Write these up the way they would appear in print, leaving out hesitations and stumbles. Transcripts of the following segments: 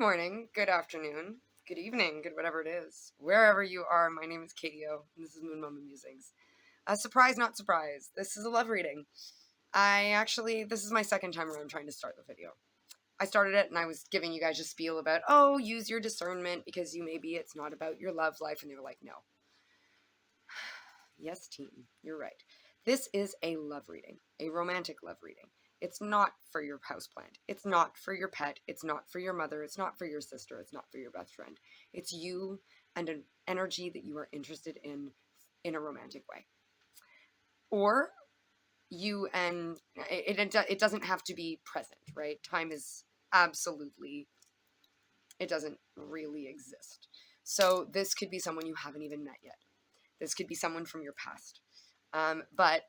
morning, good afternoon, good evening, good whatever it is. Wherever you are, my name is Katie O, and this is Moon Mama Musings. Surprise, not surprise, this is a love reading. This is my second time around trying to start the video. I started it and I was giving you guys a spiel about, oh, use your discernment because it's not about your love life, and they were like, no. Yes, team, you're right. This is a love reading, a romantic love reading. It's not for your houseplant. It's not for your pet. It's not for your mother. It's not for your sister. It's not for your best friend. It's you and an energy that you are interested in a romantic way. Or you and it doesn't have to be present, right? Time is absolutely, it doesn't really exist. So this could be someone you haven't even met yet. This could be someone from your past. But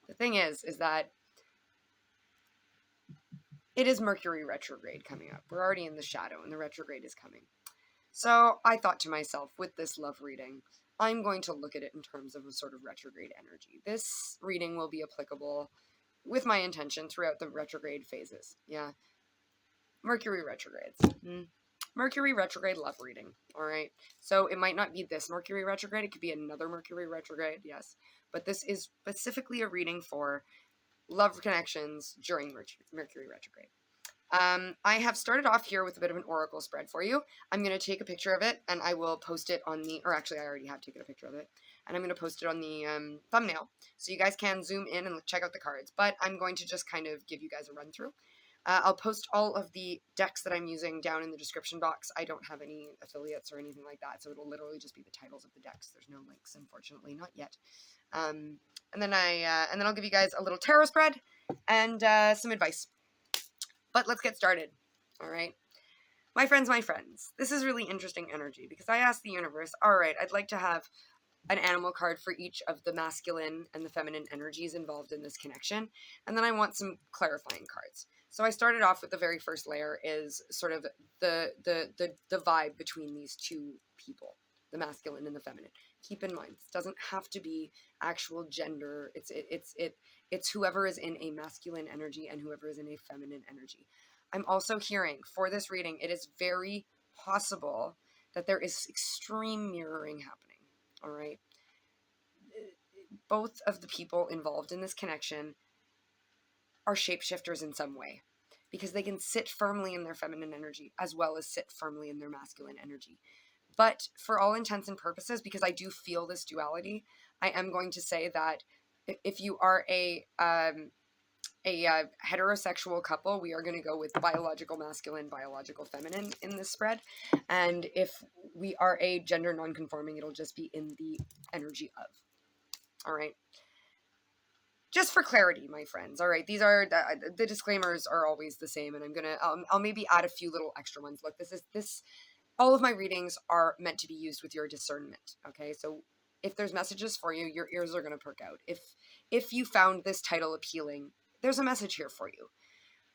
the thing is that it is Mercury retrograde coming up. We're already in the shadow and the retrograde is coming. So I thought to myself, with this love reading, I'm going to look at it in terms of a sort of retrograde energy. This reading will be applicable with my intention throughout the retrograde phases. Yeah. Mercury retrogrades. Mercury retrograde love reading. All right. So it might not be this Mercury retrograde. It could be another Mercury retrograde. Yes. But this is specifically a reading for love connections during Mercury retrograde. I have started off here with a bit of an oracle spread for you. I'm going to take a picture of it and I will post it on the, or actually I already have taken a picture of it, and I'm going to post it on the thumbnail so you guys can zoom in and check out the cards, but I'm going to just kind of give you guys a run through. I'll post all of the decks that I'm using down in the description box. I don't have any affiliates or anything like that, so it'll literally just be the titles of the decks. There's no links, unfortunately, not yet. And then I'll give you guys a little tarot spread and some advice. But let's get started. All right, my friends, this is really interesting energy because I asked the universe, all right, I'd like to have an animal card for each of the masculine and the feminine energies involved in this connection, and then I want some clarifying cards. So I started off with the very first layer is sort of the vibe between these two people, the masculine and the feminine. Keep in mind, this doesn't have to be actual gender. It's whoever is in a masculine energy and whoever is in a feminine energy. I'm also hearing for this reading, it is very possible that there is extreme mirroring happening. All right. Both of the people involved in this connection are shapeshifters in some way because they can sit firmly in their feminine energy as well as sit firmly in their masculine energy. But for all intents and purposes, because I do feel this duality, I am going to say that if you are a heterosexual couple, we are going to go with biological masculine, biological feminine in this spread. And if we are a gender non-conforming, it'll just be in the energy of. All right. Just for clarity, my friends. All right. These are the disclaimers are always the same. And I'm going to, I'll maybe add a few little extra ones. Look, all of my readings are meant to be used with your discernment. Okay. So if there's messages for you, your ears are going to perk out. If you found this title appealing, there's a message here for you,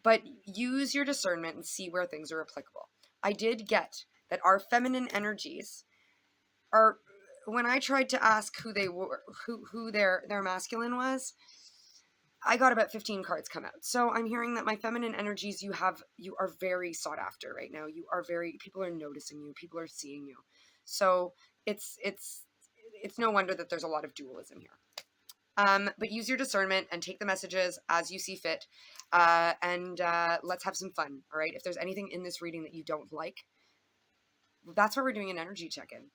but use your discernment and see where things are applicable. I did get that our feminine energies are, when I tried to ask who they were, who their masculine was, I got about 15 cards come out. So I'm hearing that my feminine energies, you are very sought after right now. People are noticing you, people are seeing you. So it's no wonder that there's a lot of dualism here. But use your discernment and take the messages as you see fit. And let's have some fun. All right. If there's anything in this reading that you don't like, that's why we're doing an energy check-in.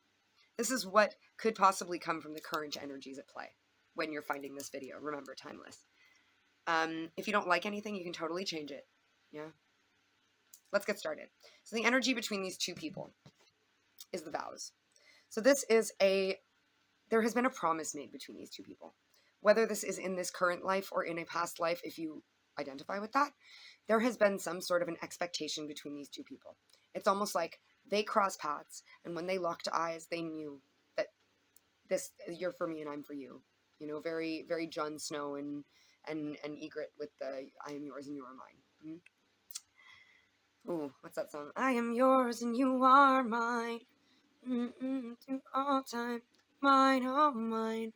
This is what could possibly come from the current energies at play when you're finding this video. Remember, timeless. If you don't like anything, you can totally change it. Yeah. Let's get started. So the energy between these two people is the vows. So there has been a promise made between these two people. Whether this is in this current life or in a past life, if you identify with that, there has been some sort of an expectation between these two people. It's almost like they crossed paths, and when they locked eyes, they knew that you're for me and I'm for you. You know, very, very Jon Snow and Egret with the I am yours and you are mine. Ooh, what's that song? I am yours and you are mine. To all time, mine, oh mine.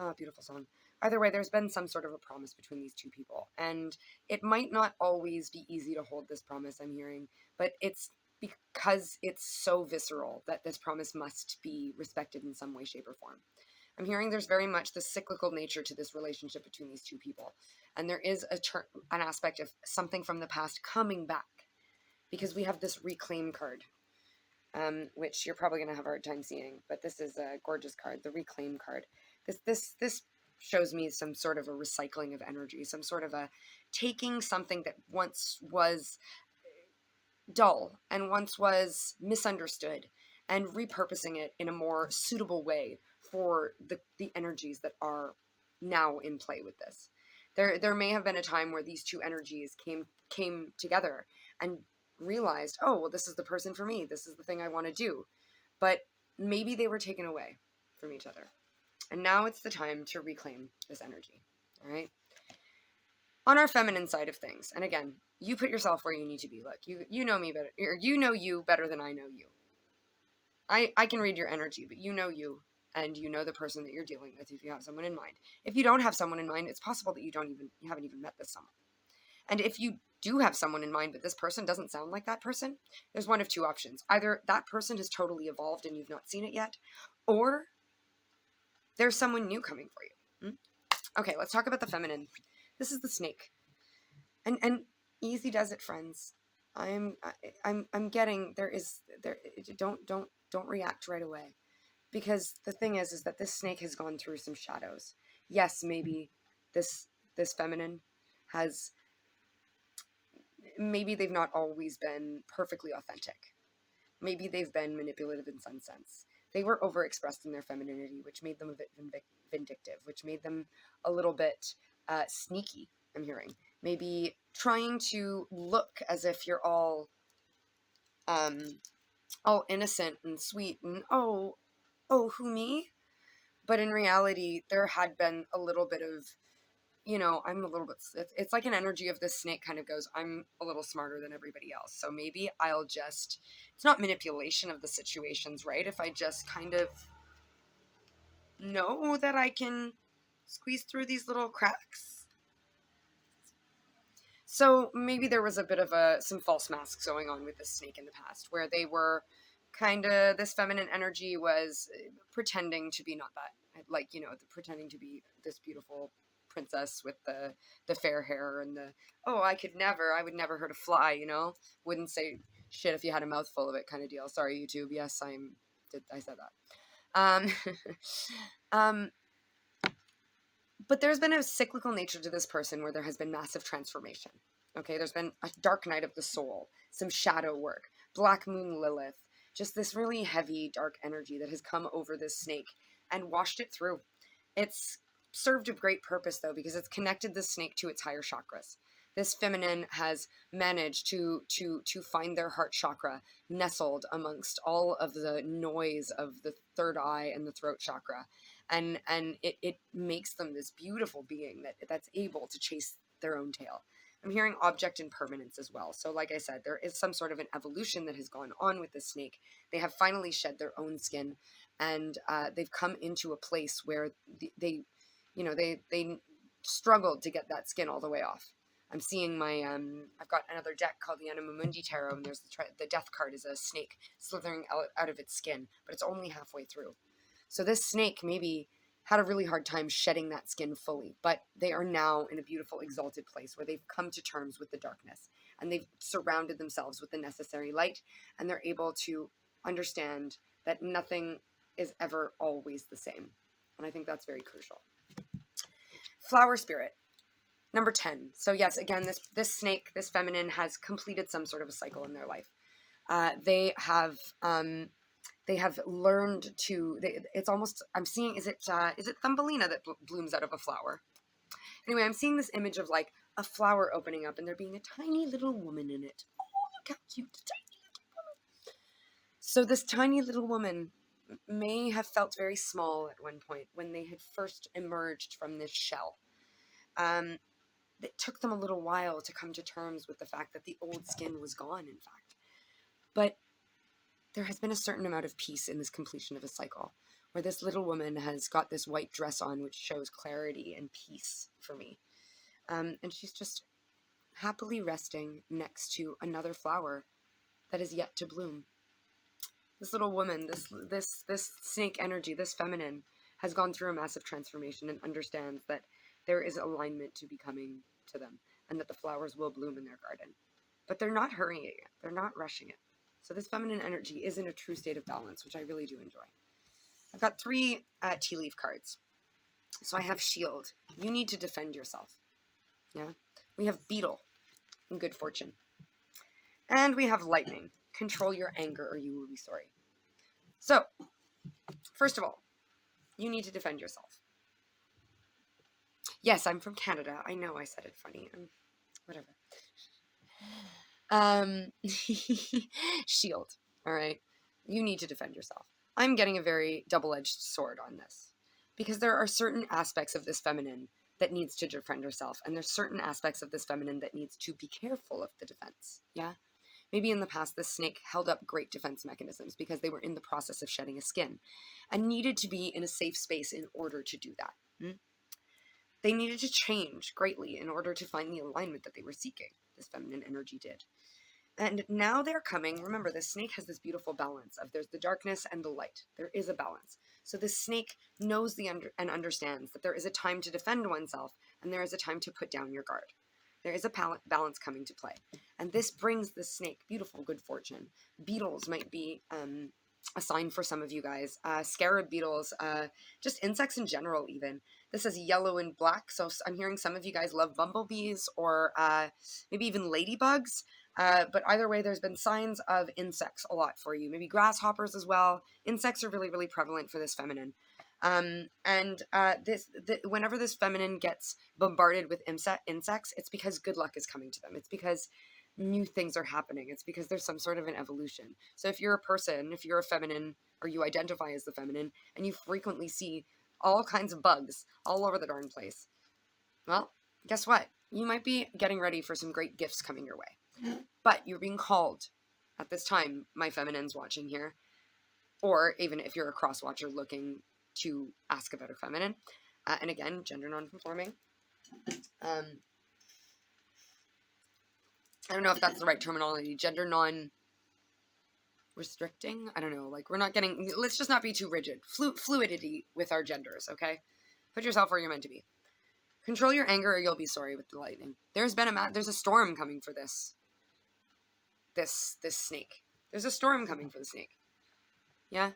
Oh, beautiful song. Either way, there's been some sort of a promise between these two people, and it might not always be easy to hold this promise, I'm hearing, but it's because it's so visceral that this promise must be respected in some way, shape, or form. I'm hearing there's very much the cyclical nature to this relationship between these two people, and there is an aspect of something from the past coming back, because we have this reclaim card, which you're probably going to have a hard time seeing, but this is a gorgeous card, the reclaim card. This shows me some sort of a recycling of energy, some sort of a taking something that once was dull and once was misunderstood and repurposing it in a more suitable way for the energies that are now in play with this. There may have been a time where these two energies came together and realized, oh, well, this is the person for me. This is the thing I want to do. But maybe they were taken away from each other. And now it's the time to reclaim this energy, all right? On our feminine side of things, and again, you put yourself where you need to be. Look, you know me better, or you know you better than I know you. I can read your energy, but you know you, and you know the person that you're dealing with if you have someone in mind. If you don't have someone in mind, it's possible that you haven't even met this someone. And if you do have someone in mind, but this person doesn't sound like that person, there's one of two options. Either that person has totally evolved and you've not seen it yet, or there's someone new coming for you. Okay, let's talk about the feminine. This is the snake. And easy does it, friends. I'm getting don't react right away, because the thing is that this snake has gone through some shadows. Yes, maybe this feminine has, maybe they've not always been perfectly authentic. Maybe they've been manipulative in some sense. They were overexpressed in their femininity, which made them a bit vindictive, which made them a little bit sneaky, I'm hearing. Maybe trying to look as if you're all innocent and sweet and, oh, who, me? But in reality, there had been a little bit of, I'm a little bit, it's like an energy of this snake kind of goes, I'm a little smarter than everybody else. So maybe I'll just, it's not manipulation of the situations, right? If I just kind of know that I can squeeze through these little cracks. So maybe there was a bit of some false masks going on with this snake in the past, where they were kind of, this feminine energy was pretending to be not that, like, pretending to be this beautiful princess with the fair hair and I would never hurt a fly, wouldn't say shit if you had a mouthful of it kind of deal. Sorry, YouTube. Yes, I said that. But there's been a cyclical nature to this person where there has been massive transformation. Okay, there's been a dark night of the soul, some shadow work, black moon Lilith, just this really heavy, dark energy that has come over this snake and washed it through. It's served a great purpose, though, because it's connected the snake to its higher chakras. This feminine has managed to find their heart chakra nestled amongst all of the noise of the third eye and the throat chakra. And it makes them this beautiful being that's able to chase their own tail. I'm hearing object impermanence as well. So like I said, there is some sort of an evolution that has gone on with the snake. They have finally shed their own skin, and they've come into a place where they struggled to get that skin all the way off. I'm seeing my, I've got another deck called the Anima Mundi Tarot, and there's the death card is a snake slithering out of its skin, but it's only halfway through. So this snake maybe had a really hard time shedding that skin fully, but they are now in a beautiful, exalted place where they've come to terms with the darkness, and they've surrounded themselves with the necessary light, and they're able to understand that nothing is ever always the same. And I think that's very crucial. Flower spirit. Number 10. So yes, again, this snake, this feminine, has completed some sort of a cycle in their life. They have learned to. It's almost. I'm seeing. Is it Thumbelina that blooms out of a flower? Anyway, I'm seeing this image of like a flower opening up and there being a tiny little woman in it. Oh, look how cute, tiny little woman. So this tiny little woman may have felt very small at one point when they had first emerged from this shell. It took them a little while to come to terms with the fact that the old skin was gone, in fact. But there has been a certain amount of peace in this completion of a cycle, where this little woman has got this white dress on, which shows clarity and peace for me. And she's just happily resting next to another flower that is yet to bloom. This little woman, this snake energy, this feminine, has gone through a massive transformation and understands that there is alignment to be coming to them, and that the flowers will bloom in their garden. But they're not hurrying it. They're not rushing it. So this feminine energy is in a true state of balance, which I really do enjoy. I've got 3 tea leaf cards. So I have shield. You need to defend yourself. Yeah. We have beetle and good fortune. And we have lightning. Control your anger or you will be sorry. So, first of all, you need to defend yourself. Yes, I'm from Canada. I know I said it funny. Whatever. Shield. All right. You need to defend yourself. I'm getting a very double-edged sword on this, because there are certain aspects of this feminine that needs to defend herself, and there's certain aspects of this feminine that needs to be careful of the defense. Yeah. Maybe in the past, this snake held up great defense mechanisms because they were in the process of shedding a skin and needed to be in a safe space in order to do that. They needed to change greatly in order to find the alignment that they were seeking. This feminine energy did. And now they're coming. Remember, this snake has this beautiful balance of there's the darkness and the light. There is a balance. So this snake knows and understands that there is a time to defend oneself and there is a time to put down your guard. There is a balance coming to play. And this brings the snake beautiful good fortune. Beetles might be a sign for some of you guys. Scarab beetles, just insects in general even. This is yellow and black, so I'm hearing some of you guys love bumblebees or maybe even ladybugs. But either way, there's been signs of insects a lot for you. Maybe grasshoppers as well. Insects are really, really prevalent for this feminine. Whenever this feminine gets bombarded with insects, it's because good luck is coming to them. It's because new things are happening. It's because there's some sort of an evolution. So if you're a person, if you're a feminine, or you identify as the feminine, and you frequently see all kinds of bugs all over the darn place, well, guess what? You might be getting ready for some great gifts coming your way. But you're being called at this time, my feminines watching here, or even if you're a cross-watcher looking to ask about a feminine, and again, gender non-conforming. I don't know if that's the right terminology. Gender non-restricting? I don't know. Like, we're not getting... Let's just not be too rigid. Fluidity with our genders, okay? Put yourself where you're meant to be. Control your anger or you'll be sorry with the lightning. There's a storm coming for this snake. There's a storm coming for the snake. Yeah?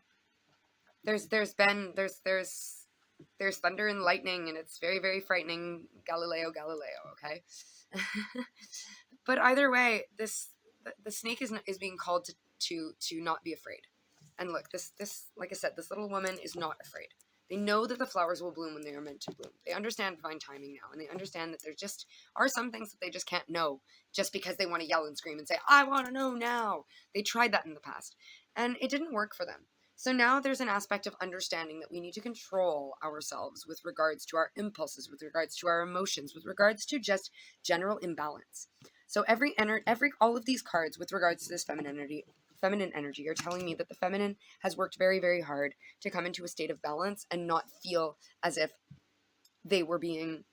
There's thunder and lightning, and it's very, very frightening. Galileo, okay? But either way, the snake is being called to not be afraid. And look, this like I said, this little woman is not afraid. They know that the flowers will bloom when they are meant to bloom. They understand divine timing now, and they understand that there just are some things that they just can't know just because they want to yell and scream and say, I want to know now. They tried that in the past, and it didn't work for them. So now there's an aspect of understanding that we need to control ourselves with regards to our impulses, with regards to our emotions, with regards to just general imbalance. So all of these cards with regards to this feminine energy are telling me that the feminine has worked very, very hard to come into a state of balance and not feel as if they were being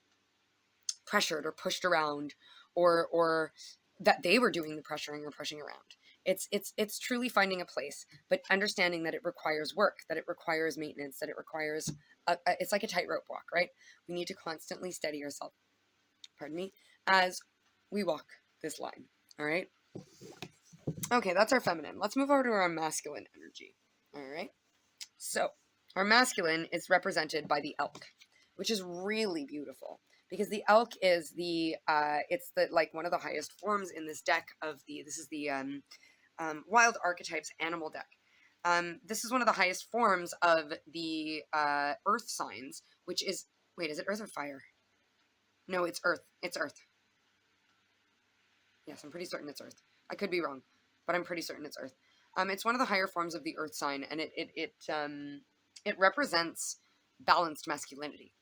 pressured or pushed around, or that they were doing the pressuring or pushing around. It's truly finding a place, but understanding that it requires work, that it requires maintenance, that it requires it's like a tightrope walk, right? We need to constantly steady ourselves, as we walk this line. All right. Okay, that's our feminine. Let's move over to our masculine energy. All right. So our masculine is represented by the elk, which is really beautiful because the elk is it's like one of the highest forms in this deck of this is the Wild Archetypes animal deck. This is one of the highest forms of the earth signs, which is, wait, is it earth or fire? No, it's earth. It's earth. Yes, I'm pretty certain it's earth. I could be wrong, but I'm pretty certain it's earth. It's one of the higher forms of the earth sign, and it represents balanced masculinity.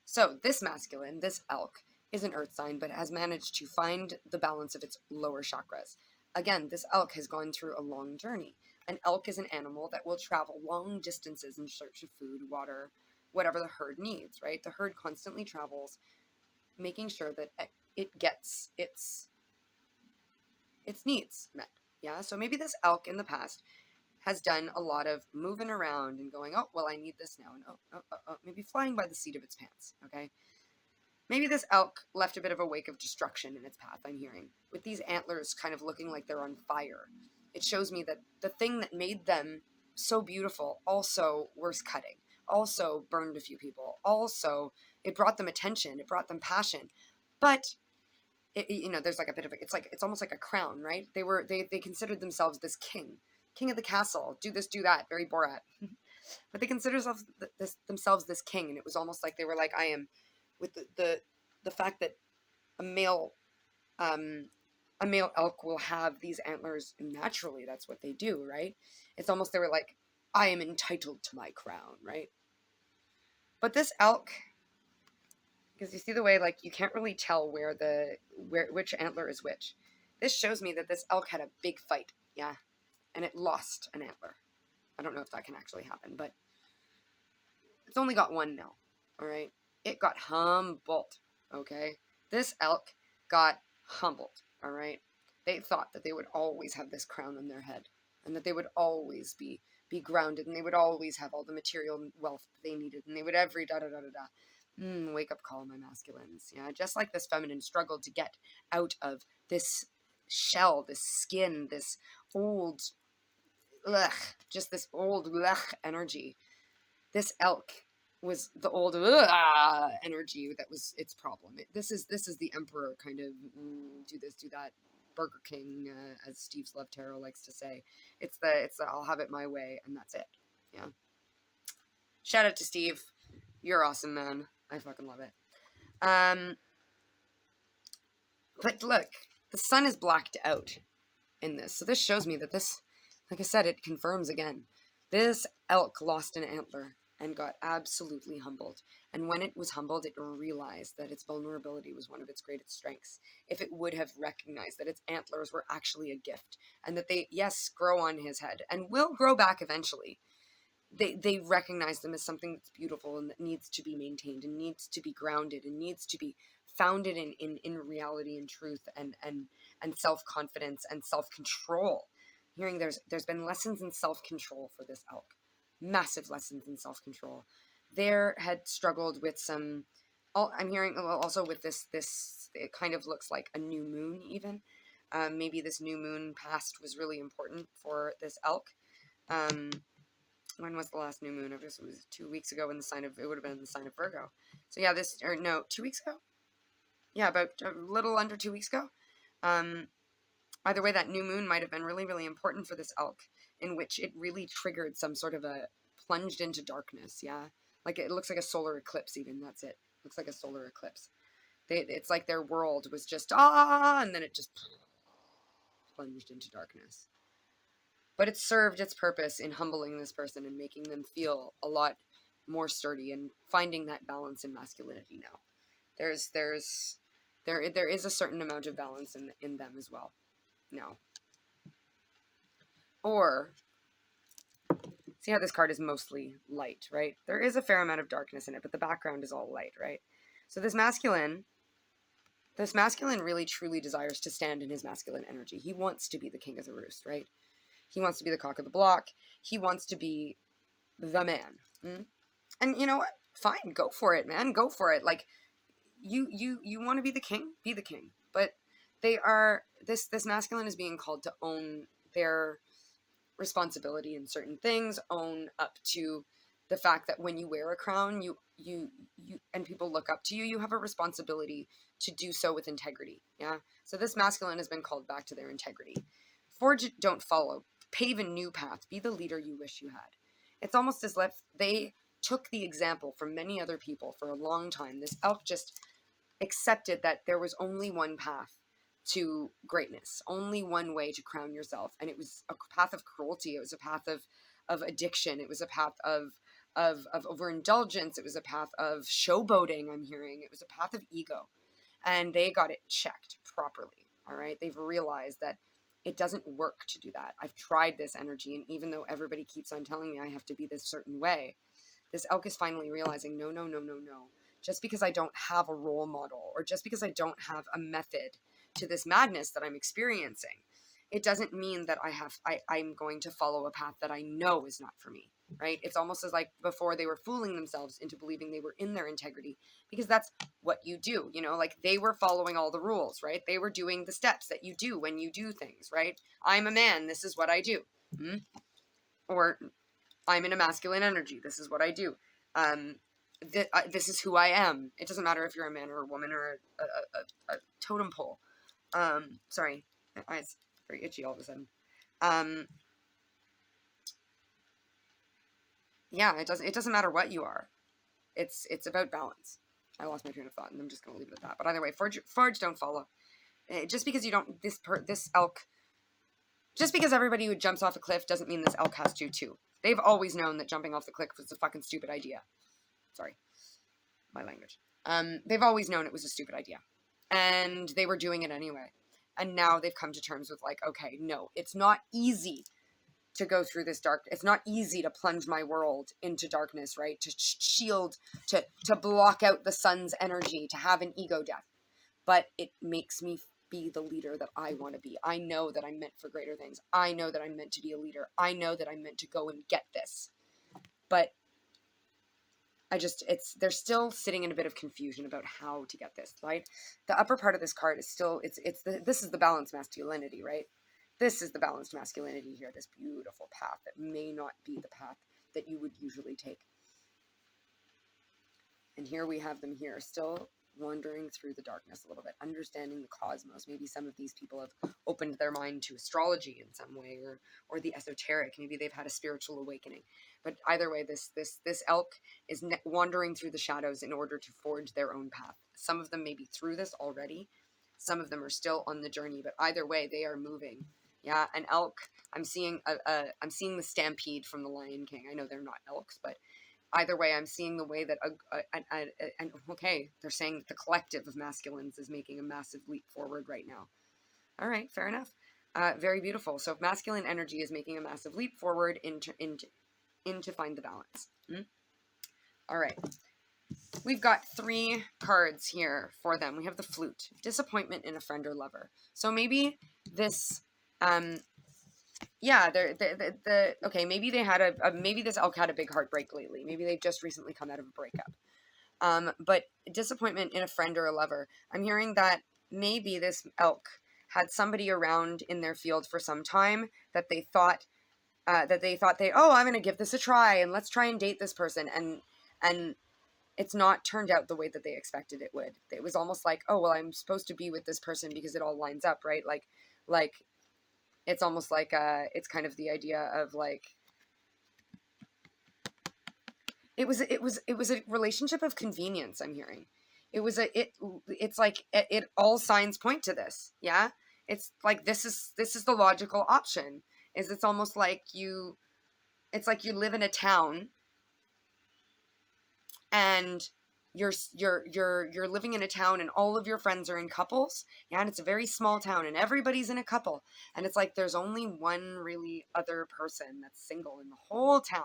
So this masculine, this elk, is an earth sign, but has managed to find the balance of its lower chakras. Again, this elk has gone through a long journey. An elk is an animal that will travel long distances in search of food, water, whatever the herd needs, right? The herd constantly travels, making sure that it gets its needs met. Yeah, so maybe this elk in the past has done a lot of moving around and going, oh, well, I need this now, and maybe flying by the seat of its pants, okay? Maybe this elk left a bit of a wake of destruction in its path, I'm hearing, with these antlers kind of looking like they're on fire. It shows me that the thing that made them so beautiful also was cutting, also burned a few people, also it brought them attention, it brought them passion, but there's like a bit of it's almost like a crown, right? They considered themselves this king of the castle, do this, do that, very Borat. But they consider themselves this king, and it was almost like they were like, I am, with the fact that a male elk will have these antlers naturally. That's what they do, right? It's almost they were like, I am entitled to my crown, right? But this elk, because you see the way, like, you can't really tell which antler is which. This shows me that this elk had a big fight, yeah, and it lost an antler. I don't know if that can actually happen, but it's only got one now, all right? It got humbled, okay? This elk got humbled, all right? They thought that they would always have this crown on their head, and that they would always be grounded, and they would always have all the material wealth that they needed, and they would every da-da-da-da-da. Wake up call, my masculines. Yeah, just like this feminine struggled to get out of this shell, this skin, this old, just this old energy. This elk was the old energy that was its problem. This is the emperor kind of do this, do that, Burger King, as Steve's Love Tarot likes to say. It's the I'll have it my way, and that's it. Yeah. Shout out to Steve. You're awesome, man. I fucking love it. But look, the sun is blacked out in this. So this shows me that this, like I said, it confirms again. This elk lost an antler and got absolutely humbled. And when it was humbled, it realized that its vulnerability was one of its greatest strengths. If it would have recognized that its antlers were actually a gift, and that they, yes, grow on his head and will grow back eventually, they recognize them as something that's beautiful and that needs to be maintained and needs to be grounded and needs to be founded in reality and truth and self-confidence and self-control. Hearing there's been lessons in self-control for this elk. Massive lessons in self-control. There had struggled with some, I'm hearing also with this, it kind of looks like a new moon even. Maybe this new moon past was really important for this elk. When was the last new moon? I guess it was 2 weeks ago in the sign of, it would have been in the sign of Virgo. So yeah, 2 weeks ago? Yeah, about a little under 2 weeks ago. Either way, that new moon might have been really, really important for this elk, in which it really triggered some sort of a plunged into darkness, yeah? Like, it looks like a solar eclipse even, that's it. Looks like a solar eclipse. It's like their world was just, and then it just plunged into darkness. But it served its purpose in humbling this person and making them feel a lot more sturdy and finding that balance in masculinity now. There is a certain amount of balance in them as well. No. Or, see how this card is mostly light, right? There is a fair amount of darkness in it, but the background is all light, right? So this masculine really truly desires to stand in his masculine energy. He wants to be the king of the roost, right? He wants to be the cock of the block. He wants to be the man. And you know what? Fine, go for it, man. Go for it. Like, you want to be the king? Be the king. But this masculine is being called to own their responsibility in certain things, own up to the fact that when you wear a crown, you and people look up to you, you have a responsibility to do so with integrity. Yeah. So this masculine has been called back to their integrity. Forge it, don't follow. Pave a new path. Be the leader you wish you had. It's almost as if they took the example from many other people for a long time. This elk just accepted that there was only one path to greatness, only one way to crown yourself, and it was a path of cruelty. It was a path of addiction. It was a path of overindulgence. It was a path of showboating. I'm hearing it was a path of ego, and they got it checked properly. All right, they've realized that It doesn't work to do that. I've tried this energy, and even though everybody keeps on telling me I have to be this certain way, this elk is finally realizing, no, no, no, no, no. Just because I don't have a role model, or just because I don't have a method to this madness that I'm experiencing, it doesn't mean that I'm going to follow a path that I know is not for me, right? It's almost as like before they were fooling themselves into believing they were in their integrity, because that's what you do, you know, like they were following all the rules, right? They were doing the steps that you do when you do things, right? I'm a man, this is what I do. Or I'm in a masculine energy, this is what I do. This is who I am. It doesn't matter if you're a man or a woman or a totem pole. Sorry, my eyes very itchy all of a sudden. Yeah, it doesn't matter what you are. It's about balance. I lost my train of thought, and I'm just going to leave it at that. But either way, forge don't follow. Just because you don't, this elk, just because everybody who jumps off a cliff doesn't mean this elk has to too. They've always known that jumping off the cliff was a fucking stupid idea. Sorry, my language. They've always known it was a stupid idea, and they were doing it anyway. And now they've come to terms with like, okay, no, it's not easy to go through this dark. It's not easy to plunge my world into darkness, right? To shield, to block out the sun's energy, to have an ego death. But it makes me be the leader that I want to be. I know that I'm meant for greater things. I know that I'm meant to be a leader. I know that I'm meant to go and get this. But they're still sitting in a bit of confusion about how to get this, right? The upper part of this card is still, this is the balanced masculinity, right? This is the balanced masculinity here, this beautiful path that may not be the path that you would usually take. And here we have them here, still wandering through the darkness a little bit, understanding the cosmos. Maybe some of these people have opened their mind to astrology in some way, or the esoteric. Maybe they've had a spiritual awakening. But either way, this elk is wandering through the shadows in order to forge their own path. Some of them may be through this already. Some of them are still on the journey, but either way, they are moving. Yeah, an elk. I'm seeing the stampede from the Lion King. I know they're not elks, but either way, I'm seeing the way that okay, they're saying that the collective of masculines is making a massive leap forward right now. All right, fair enough. Very beautiful. So if masculine energy is making a massive leap forward into find the balance. All right. We've got 3 cards here for them. We have the Flute, disappointment in a friend or lover. So maybe this, okay, maybe they had maybe this elk had a big heartbreak lately. Maybe they've just recently come out of a breakup. But disappointment in a friend or a lover. I'm hearing that maybe this elk had somebody around in their field for some time that they thought, I'm going to give this a try and let's try and date this person. And it's not turned out the way that they expected it would. It was almost like, oh, well, I'm supposed to be with this person because it all lines up, right? Like it's almost like, it's kind of the idea of like, it was a relationship of convenience. I'm hearing it's like, it all signs point to this. Yeah. It's like, this is the logical option. It's almost like you live in a town and you're living in a town and all of your friends are in couples. Yeah. And it's a very small town and everybody's in a couple. And it's like, there's only one really other person that's single in the whole town.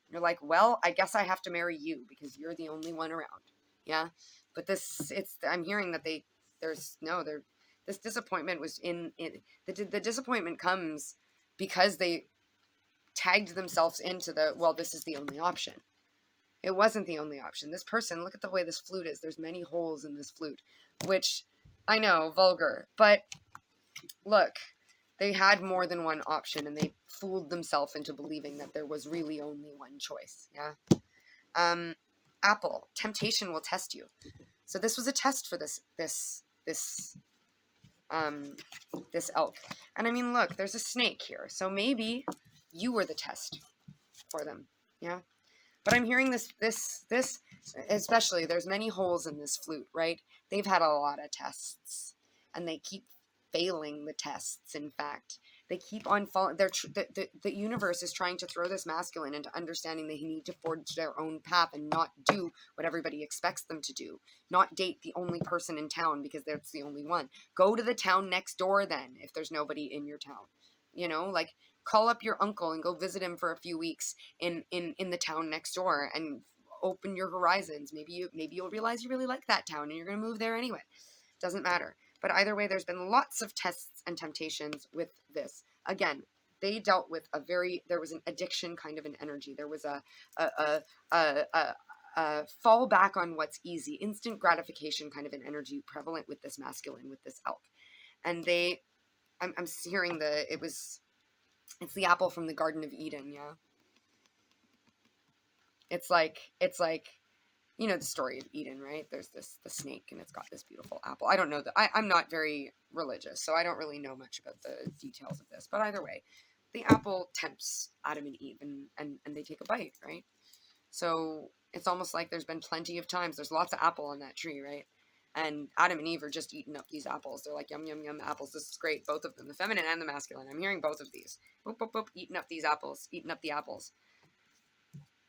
And you're like, well, I guess I have to marry you because you're the only one around. Yeah. But I'm hearing that this disappointment was the disappointment comes because they tagged themselves into this is the only option. It wasn't the only option. This person, look at the way this flute is. There's many holes in this flute, which I know, vulgar, but look, they had more than one option and they fooled themselves into believing that there was really only one choice. Yeah. Apple, temptation will test you. So this was a test for this elk. And I mean, look, there's a snake here. So maybe you were the test for them. Yeah. But I'm hearing this, especially, there's many holes in this flute, right? They've had a lot of tests and they keep failing the tests. In fact, They keep on falling. The universe is trying to throw this masculine into understanding that he need to forge their own path and not do what everybody expects them to do. Not date the only person in town because that's the only one. Go to the town next door then if there's nobody in your town. You know, like call up your uncle and go visit him for a few weeks in the town next door and open your horizons. Maybe you'll realize you really like that town and you're going to move there anyway. Doesn't matter. But either way, there's been lots of tests and temptations with this. Again, they dealt with there was an addiction kind of an energy. There was a fall back on what's easy, instant gratification kind of an energy prevalent with this masculine, with this elk. And I'm hearing it's the apple from the Garden of Eden, yeah? It's like, you know the story of Eden, right? There's the snake and it's got this beautiful apple. I don't know I'm not very religious, so I don't really know much about the details of this. But either way, the apple tempts Adam and Eve and they take a bite, right? So it's almost like there's been plenty of times. There's lots of apple on that tree, right? And Adam and Eve are just eating up these apples. They're like, yum, yum, yum, apples. This is great. Both of them, the feminine and the masculine. I'm hearing both of these. Boop, boop, boop, eating up these apples, eating up the apples.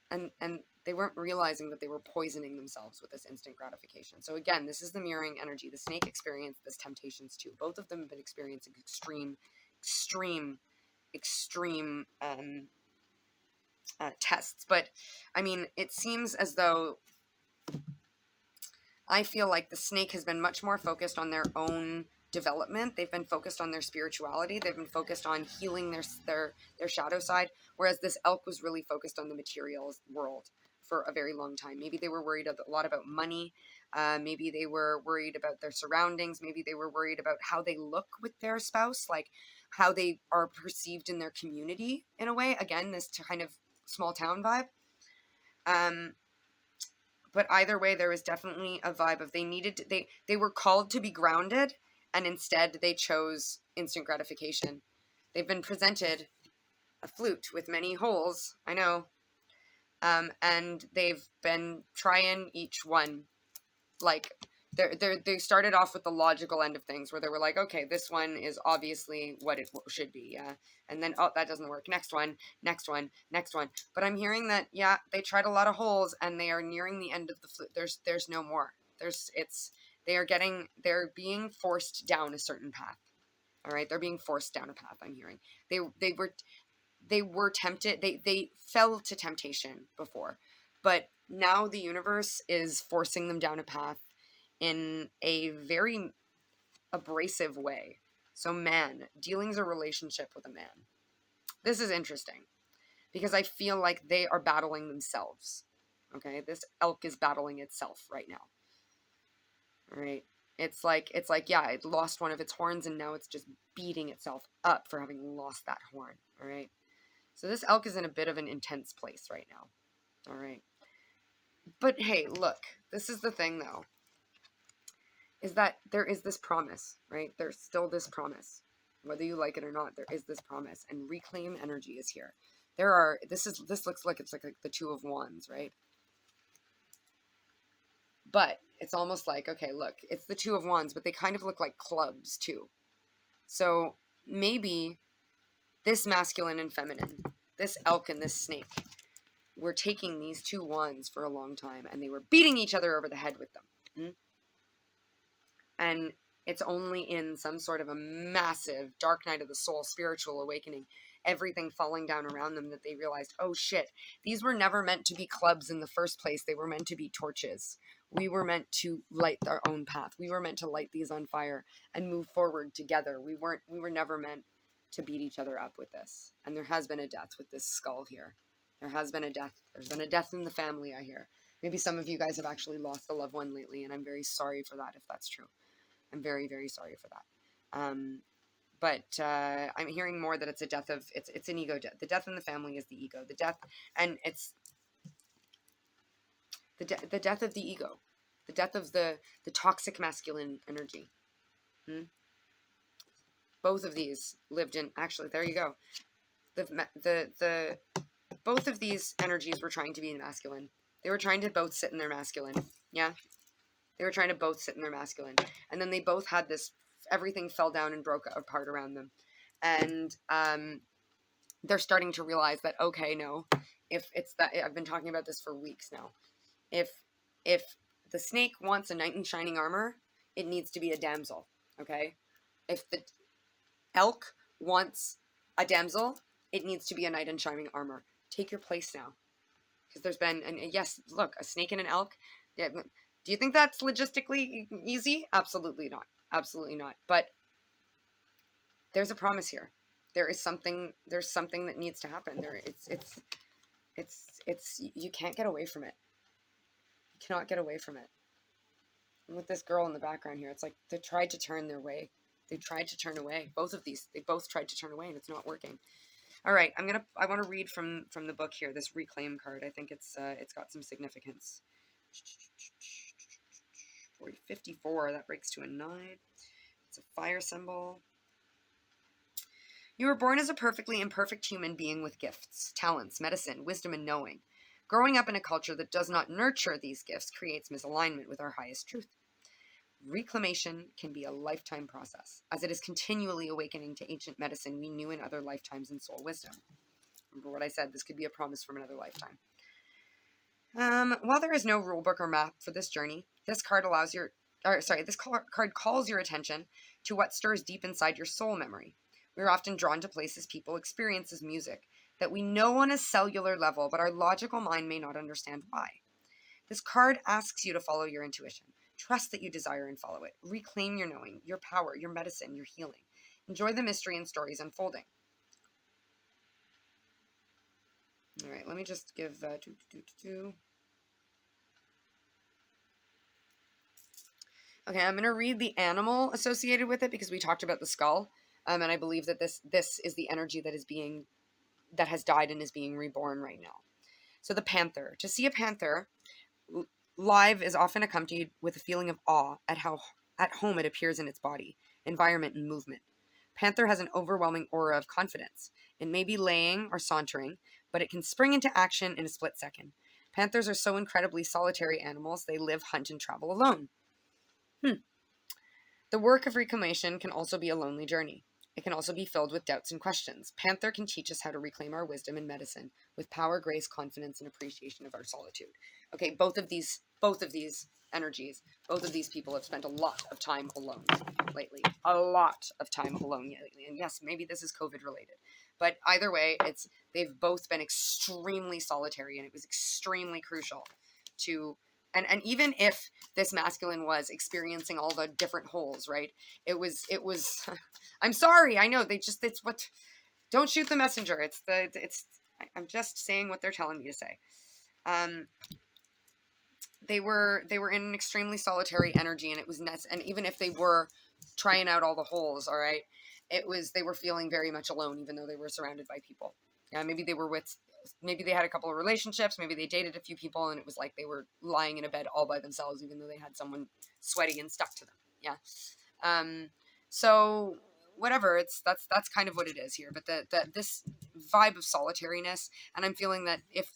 And they weren't realizing that they were poisoning themselves with this instant gratification. So again, this is the mirroring energy. The snake experienced this temptations too. Both of them have been experiencing extreme tests. But I mean, it seems as though I feel like the snake has been much more focused on their own development. They've been focused on their spirituality. They've been focused on healing their shadow side, whereas this elk was really focused on the materials world for a very long time. Maybe they were worried a lot about money. Maybe they were worried about their surroundings. Maybe they were worried about how they look with their spouse, like how they are perceived in their community in a way. Again, this kind of small town vibe. But either way, there was definitely a vibe of they were called to be grounded, and instead they chose instant gratification. They've been presented a flute with many holes, I know, and they've been trying each one. Like, they started off with the logical end of things, where they were like, okay, this one is obviously what it should be, yeah. And then, oh, that doesn't work. Next one, next one, next one. But I'm hearing that, yeah, they tried a lot of holes, and they are nearing the end of the flute. There's no more. They're being forced down a certain path. All right, they're being forced down a path. I'm hearing they were tempted. They fell to temptation before, but now the universe is forcing them down a path in a very abrasive way. So man, dealing's a relationship with a man. This is interesting because I feel like they are battling themselves. Okay, this elk is battling itself right now. All right. It's like, yeah, it lost one of its horns and now it's just beating itself up for having lost that horn. All right. So this elk is in a bit of an intense place right now. All right. But hey, look, this is the thing though, is that there is this promise, right? There's still this promise. Whether you like it or not, there is this promise, and reclaim energy is here. This looks like it's like the Two of Wands, right? But it's almost like, okay, look, it's the Two of Wands, but they kind of look like clubs too. So maybe this masculine and feminine, this elk and this snake, were taking these two wands for a long time, and they were beating each other over the head with them. And it's only in some sort of a massive dark night of the soul, spiritual awakening, everything falling down around them, that they realized, oh shit, these were never meant to be clubs in the first place. They were meant to be torches. We were meant to light our own path. We were meant to light these on fire and move forward together. We were never meant to beat each other up with this. And there has been a death with this skull here. There has been a death. There's been a death in the family, I hear. Maybe some of you guys have actually lost a loved one lately, and I'm very sorry for that if that's true. I'm very, very sorry for that. But I'm hearing more that it's a death of, it's an ego death. The death in the family is the ego. The death, and it's the death of the ego. The death of the toxic masculine energy. Both of these lived in, actually, there you go. The both of these energies were trying to be masculine. They were trying to both sit in their masculine. Yeah. They were trying to both sit in their masculine. And then they both had this, everything fell down and broke apart around them. And they're starting to realize that, okay, no, if it's that, I've been talking about this for weeks now. If the snake wants a knight in shining armor, it needs to be a damsel, okay? If the elk wants a damsel, it needs to be a knight in shining armor. Take your place now. Because there's been, and yes, look, a snake and an elk. Yeah, do you think that's logistically easy? Absolutely not. Absolutely not. But there's a promise here. There's something that needs to happen. You can't get away from it. You cannot get away from it. And with this girl in the background here, it's like they tried to turn their way. They tried to turn away. They both tried to turn away, and it's not working. All right, I want to read from the book here, this Reclaim card. I think it's got some significance. 54, that breaks to a 9. It's a fire symbol. You were born as a perfectly imperfect human being with gifts, talents, medicine, wisdom, and knowing. Growing up in a culture that does not nurture these gifts creates misalignment with our highest truth. Reclamation can be a lifetime process, as it is continually awakening to ancient medicine we knew in other lifetimes and soul wisdom. Remember what I said, this could be a promise from another lifetime. While there is no rulebook or map for this journey, this card card calls your attention to what stirs deep inside your soul memory. We are often drawn to places, people, experiences, music that we know on a cellular level, but our logical mind may not understand why. This card asks you to follow your intuition. Trust that you desire and follow it. Reclaim your knowing, your power, your medicine, your healing. Enjoy the mystery and stories unfolding. All right, let me just give Okay, I'm going to read the animal associated with it because we talked about the skull, and I believe that this is the energy that has died and is being reborn right now. So the panther. To see a panther live is often accompanied with a feeling of awe at how at home it appears in its body, environment, and movement. Panther has an overwhelming aura of confidence. It may be laying or sauntering, but it can spring into action in a split second. Panthers are so incredibly solitary animals, they live, hunt, and travel alone. The work of reclamation can also be a lonely journey. It can also be filled with doubts and questions. Panther can teach us how to reclaim our wisdom and medicine with power, grace, confidence, and appreciation of our solitude. Okay, both of these energies, both of these people have spent a lot of time alone lately. A lot of time alone lately. And yes, maybe this is COVID related. But either way, they've both been extremely solitary, and it was extremely crucial to and even if this masculine was experiencing all the different holes, right? It was I'm sorry, I know it's what don't shoot the messenger. I'm just saying what they're telling me to say. They were in an extremely solitary energy, and it was and even if they were trying out all the holes, all right, they were feeling very much alone, even though they were surrounded by people. Yeah, maybe they had a couple of relationships, maybe they dated a few people, and it was like they were lying in a bed all by themselves, even though they had someone sweaty and stuck to them. Yeah. So whatever, that's kind of what it is here. But this vibe of solitariness, and I'm feeling that if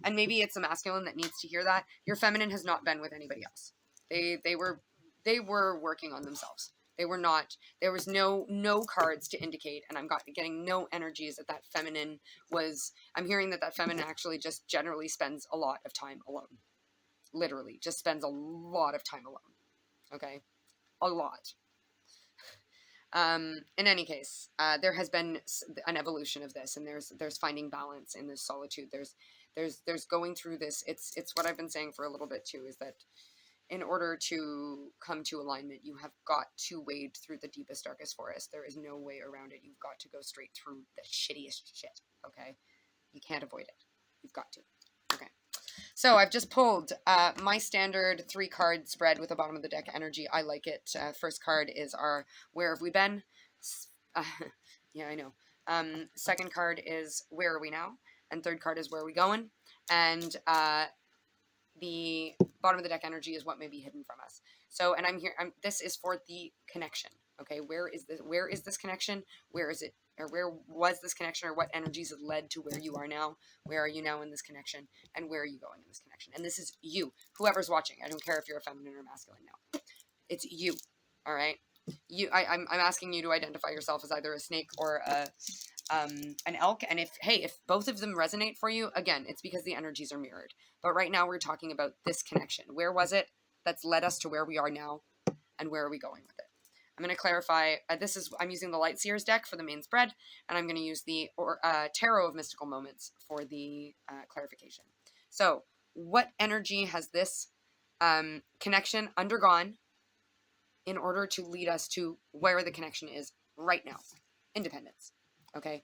and maybe it's a masculine that needs to hear that your feminine has not been with anybody else. They were working on themselves. They were not. There was no cards to indicate, and I'm getting no energies that feminine was. I'm hearing that feminine actually just generally spends a lot of time alone. Literally, just spends a lot of time alone. Okay, a lot. In any case, there has been an evolution of this, and there's finding balance in this solitude. There's going through this. It's what I've been saying for a little bit too, is that in order to come to alignment, you have got to wade through the deepest, darkest forest. There is no way around it. You've got to go straight through the shittiest shit, okay? You can't avoid it. You've got to. Okay. So I've just pulled my standard 3-card spread with the bottom of the deck energy. I like it. First card is our Where Have We Been? Yeah, I know. Second card is Where Are We Now? And third card is Where Are We Going? And the bottom of the deck energy is what may be hidden from us. So, and this is for the connection. Okay, where is this connection? Where is it, or where was this connection, or what energies have led to where you are now? Where are you now in this connection? And where are you going in this connection? And this is you, whoever's watching. I don't care if you're a feminine or masculine now. It's you. All right. I'm asking you to identify yourself as either a snake or an elk. And if both of them resonate for you, again, it's because the energies are mirrored. But right now we're talking about this connection. Where was it that's led us to where we are now, and where are we going with it? I'm going to clarify. I'm using the Light Seers deck for the main spread, and I'm going to use the Tarot of Mystical Moments for the clarification. So, what energy has this connection undergone in order to lead us to where the connection is right now? Independence. Okay?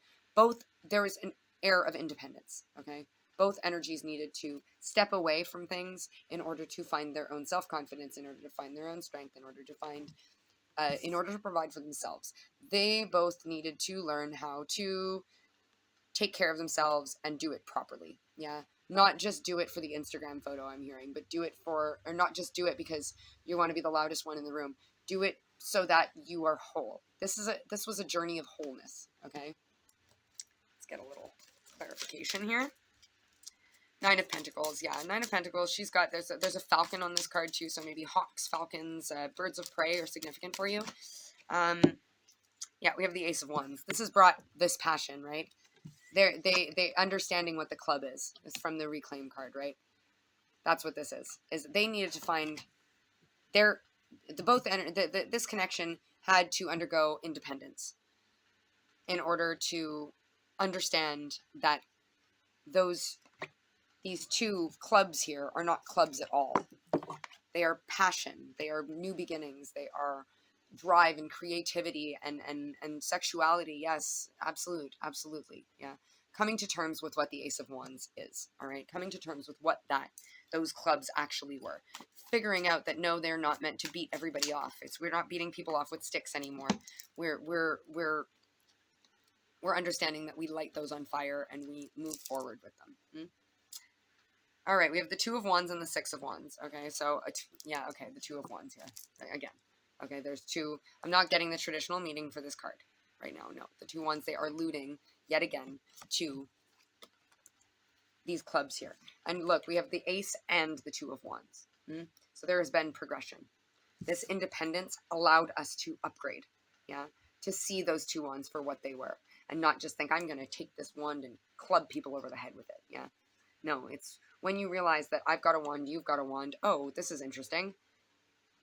There is an air of independence. Okay? Both energies needed to step away from things in order to find their own self-confidence, in order to find their own strength, in order to provide for themselves. They both needed to learn how to take care of themselves and do it properly. Yeah. Not just do it for the Instagram photo, I'm hearing, but not just do it because you want to be the loudest one in the room. Do it so that you are whole. This was a journey of wholeness. Okay. Let's get a little clarification here. Nine of Pentacles, yeah, Nine of Pentacles. She's got there's a falcon on this card too, so maybe hawks, falcons, birds of prey are significant for you. Yeah, we have the Ace of Wands. This has brought this passion, right? They understanding what the club is from the Reclaim card, right? That's what this is. Is they needed to find this connection had to undergo independence in order to understand that these two clubs here are not clubs at all. They are passion. They are new beginnings. They are drive and creativity and sexuality. Yes, absolutely. Yeah. Coming to terms with what the Ace of Wands is. All right. Coming to terms with what those clubs actually were. Figuring out that no, they're not meant to beat everybody off. We're not beating people off with sticks anymore. We're understanding that we light those on fire and we move forward with them. All right, we have the Two of Wands and the Six of Wands. Okay, so, the Two of Wands here. Again. Okay, there's two. I'm not getting the traditional meaning for this card right now. No, the two wands, they are alluding, yet again, to these clubs here. And look, we have the Ace and the Two of Wands. So there has been progression. This independence allowed us to upgrade, yeah? To see those two wands for what they were. And not just think, I'm going to take this wand and club people over the head with it, yeah? No, it's when you realize that I've got a wand, you've got a wand. Oh, this is interesting.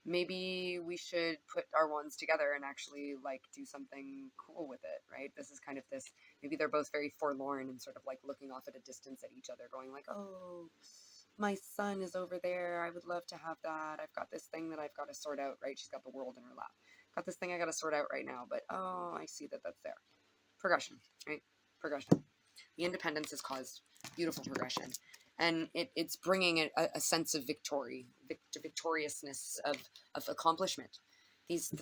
Maybe we should put our wands together and actually, like, do something cool with it, right? This is kind of this, maybe they're both very forlorn and sort of, like, looking off at a distance at each other, going like, oh, my son is over there. I would love to have that. I've got this thing that I've got to sort out, right? She's got the world in her lap. Got this thing I got to sort out right now, but, oh, I see that that's there. Progression, right? Progression. The independence has caused beautiful progression. And it's bringing a sense of victoriousness, of accomplishment.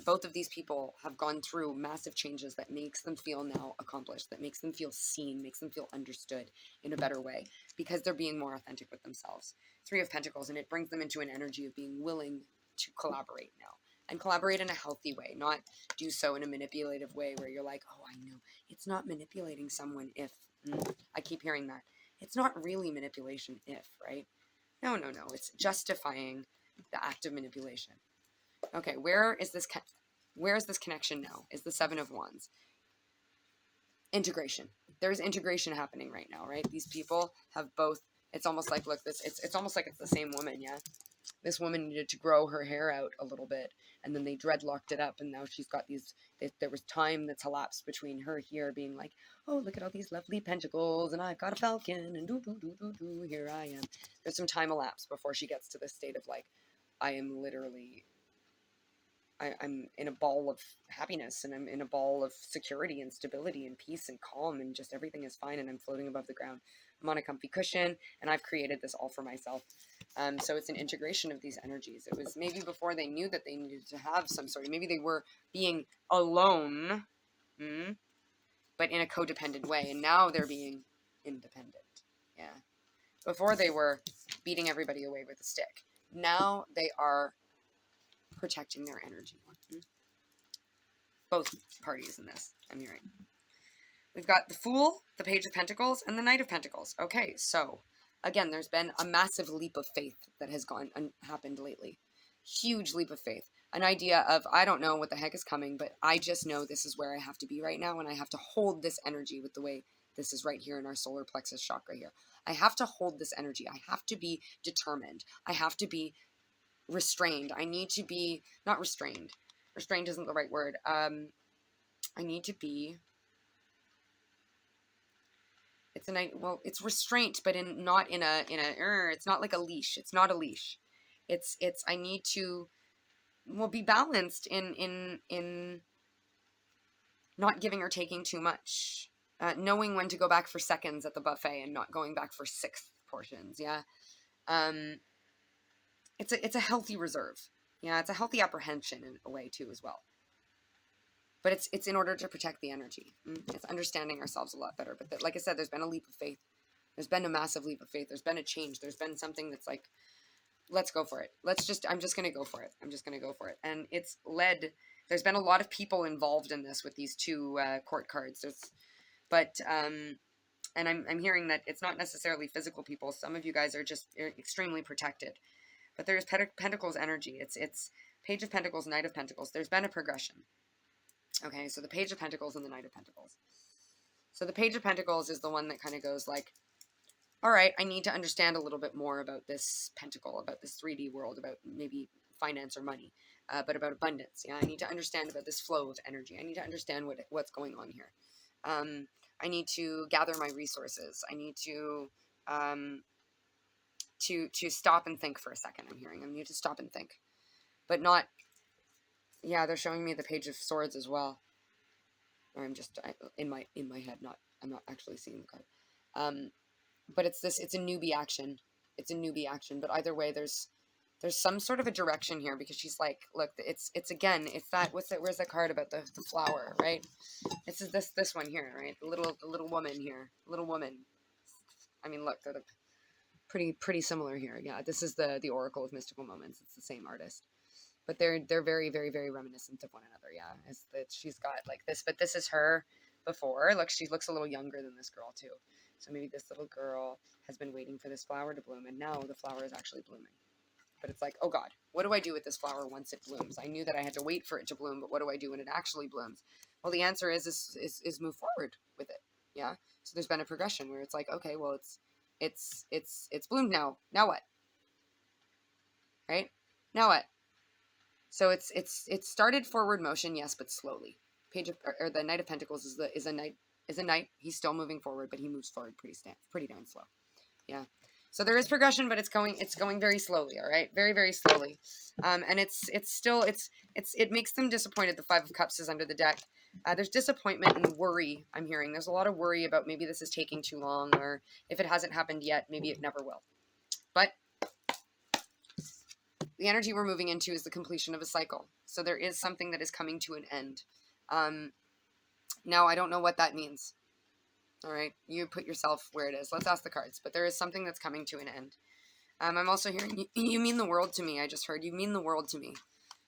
Both of these people have gone through massive changes that makes them feel now accomplished, that makes them feel seen, makes them feel understood in a better way, because they're being more authentic with themselves. Three of Pentacles, and it brings them into an energy of being willing to collaborate now. And collaborate in a healthy way, not do so in a manipulative way where you're like, oh, I know. It's not manipulating someone if... I keep hearing that. It's not really manipulation if, right? No. It's justifying the act of manipulation. Okay, where is this connection now? Is the Seven of Wands. Integration. There's integration happening right now, right? These people have both... It's almost like, look, it's almost like it's the same woman, yeah? This woman needed to grow her hair out a little bit, and then they dreadlocked it up, and now she's got these... There was time that's elapsed between her here being like, oh, look at all these lovely pentacles, and I've got a falcon, and do, here I am. There's some time elapsed before she gets to this state of like, I am literally... I'm in a ball of happiness, and I'm in a ball of security and stability and peace and calm, and just everything is fine, and I'm floating above the ground. I'm on a comfy cushion, and I've created this all for myself. So it's an integration of these energies. It was maybe before they knew that they needed to have some sort of... Maybe they were being alone, but in a codependent way, and now they're being independent. Yeah. Before they were beating everybody away with a stick. Now they are protecting their energy. Both parties in this, I'm hearing. We've got the Fool, the Page of Pentacles, and the Knight of Pentacles. Okay, so, again, there's been a massive leap of faith that has happened lately. Huge leap of faith. an idea of, I don't know what the heck is coming, but I just know this is where I have to be right now, and I have to hold this energy with the way this is right here in our solar plexus chakra here. I have to hold this energy. I have to be determined. I have to be restrained. I need to be, not restrained. Restrained isn't the right word. I need to be, it's restraint, but not in a, it's not like a leash. It's not a leash. I need to, be balanced in not giving or taking too much, knowing when to go back for seconds at the buffet and not going back for sixth portions. Yeah. It's a healthy reserve. Yeah. It's a healthy apprehension in a way too, as well. But it's in order to protect the energy. It's understanding ourselves a lot better. But like I said, there's been a leap of faith. There's been a massive leap of faith. There's been a change. There's been something that's like, let's go for it. I'm just going to go for it. I'm just going to go for it. And it's led, there's been a lot of people involved in this with these two court cards. And I'm hearing that it's not necessarily physical people. Some of you guys are just extremely protected. But there's Pentacles energy. It's Page of Pentacles, Knight of Pentacles. There's been a progression. Okay, so the Page of Pentacles and the Knight of Pentacles. So the Page of Pentacles is the one that kind of goes like, all right, I need to understand a little bit more about this pentacle, about this 3D world, about maybe finance or money, but about abundance. Yeah, I need to understand about this flow of energy. I need to understand what's going on here. I need to gather my resources. I need to stop and think for a second. I'm hearing I need to stop and think, but not. Yeah, they're showing me the Page of Swords as well. Or I'm just in my head, I'm not actually seeing the card. But it's a newbie action. It's a newbie action. But either way, there's some sort of a direction here, because she's like, look, it's that, where's that card about the flower, right? It's this one here, right? The little woman here. Little woman. I mean, look, they're pretty similar here. Yeah, this is the Oracle of Mystical Moments. It's the same artist. But they're very, very, very reminiscent of one another. Yeah, it's that she's got like this, but this is her before. Look, she looks a little younger than this girl too. So maybe this little girl has been waiting for this flower to bloom, and now the flower is actually blooming. But it's like, oh God, what do I do with this flower once it blooms? I knew that I had to wait for it to bloom, but what do I do when it actually blooms? Well, the answer is move forward with it. Yeah. So there's been a progression where it's like, okay, well, it's bloomed now. Now what? Right? Now what? So it's started forward motion, yes, but slowly. The Knight of Pentacles is a knight. He's still moving forward, but he moves forward pretty darn slow. Yeah. So there is progression, but it's going very slowly. All right, very, very slowly. And it makes them disappointed. The Five of Cups is under the deck. There's disappointment and worry. I'm hearing there's a lot of worry about maybe this is taking too long, or if it hasn't happened yet, maybe it never will. But the energy we're moving into is the completion of a cycle. So there is something that is coming to an end. Now, I don't know what that means. All right, you put yourself where it is. Let's ask the cards. But there is something that's coming to an end. I'm also hearing, you mean the world to me. I just heard, you mean the world to me.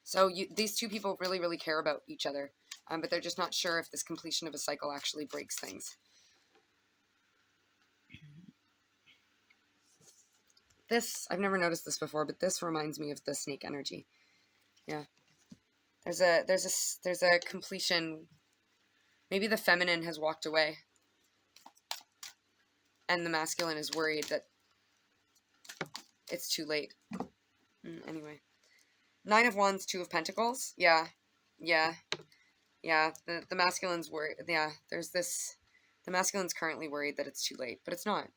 So these two people really, really care about each other. But they're just not sure if this completion of a cycle actually breaks things. This, I've never noticed this before, but this reminds me of the snake energy. Yeah. There's a completion. Maybe the feminine has walked away, and the masculine is worried that it's too late. Anyway. Nine of Wands, Two of Pentacles. Yeah. The masculine's worried. Yeah, there's this. The masculine's currently worried that it's too late, but it's not.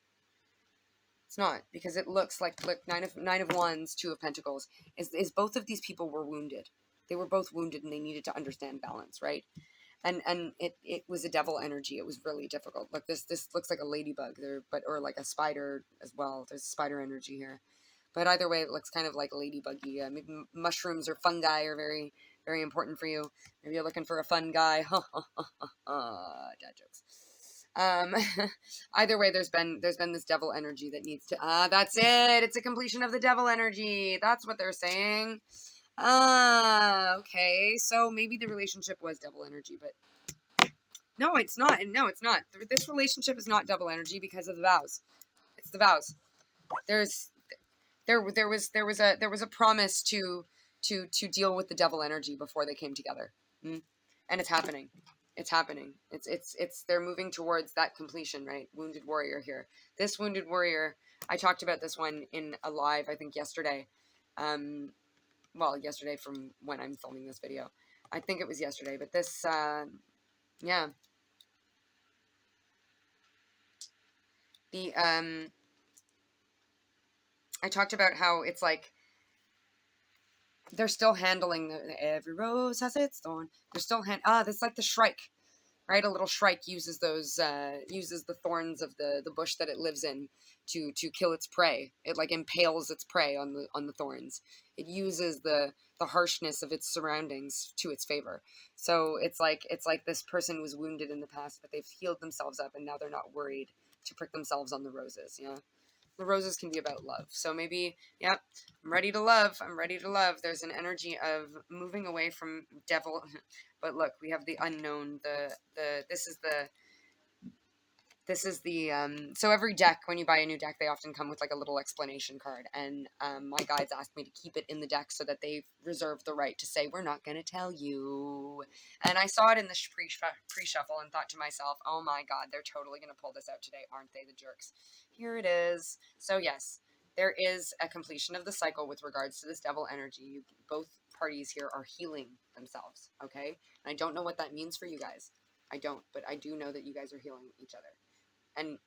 It's not, because it looks like, look, Nine of Wands, Two of Pentacles, is both of these people were wounded. They were both wounded, and they needed to understand balance, right? And it was a devil energy. It was really difficult. Look, this looks like a ladybug there, or like a spider as well. There's spider energy here. But either way, it looks kind of like a ladybuggy. Maybe mushrooms or fungi are very, very important for you. Maybe you're looking for a fun guy. Dad jokes. Either way, there's been this devil energy that needs to, that's it. It's a completion of the devil energy. That's what they're saying. Okay. So maybe the relationship was devil energy, but no, it's not. No, it's not. This relationship is not devil energy because of the vows. It's the vows. There was a promise to to deal with the devil energy before they came together. And it's happening. It's happening. They're moving towards that completion, right? Wounded warrior here. This wounded warrior, I talked about this one in a live, I think yesterday. Well, yesterday from when I'm filming this video. I think it was yesterday, but this, yeah. I talked about how it's like, they're still handling every rose has its thorn. They're still that's like the shrike, right? A little shrike uses those, uses the thorns of the bush that it lives in to kill its prey. It like impales its prey on the thorns. It uses the harshness of its surroundings to its favor. So it's like this person was wounded in the past, but they've healed themselves up, and now they're not worried to prick themselves on the roses. Yeah. The roses can be about love. So maybe, yep, I'm ready to love. I'm ready to love. There's an energy of moving away from devil. But look, we have the unknown. This is the, so every deck, when you buy a new deck, they often come with like a little explanation card. And my guides asked me to keep it in the deck so that they reserve the right to say, we're not going to tell you. And I saw it in the pre-shuffle and thought to myself, oh my God, they're totally going to pull this out today, aren't they, the jerks? Here it is. So yes, there is a completion of the cycle with regards to this devil energy. Both parties here are healing themselves, okay? And I don't know what that means for you guys. I don't, but I do know that you guys are healing each other. And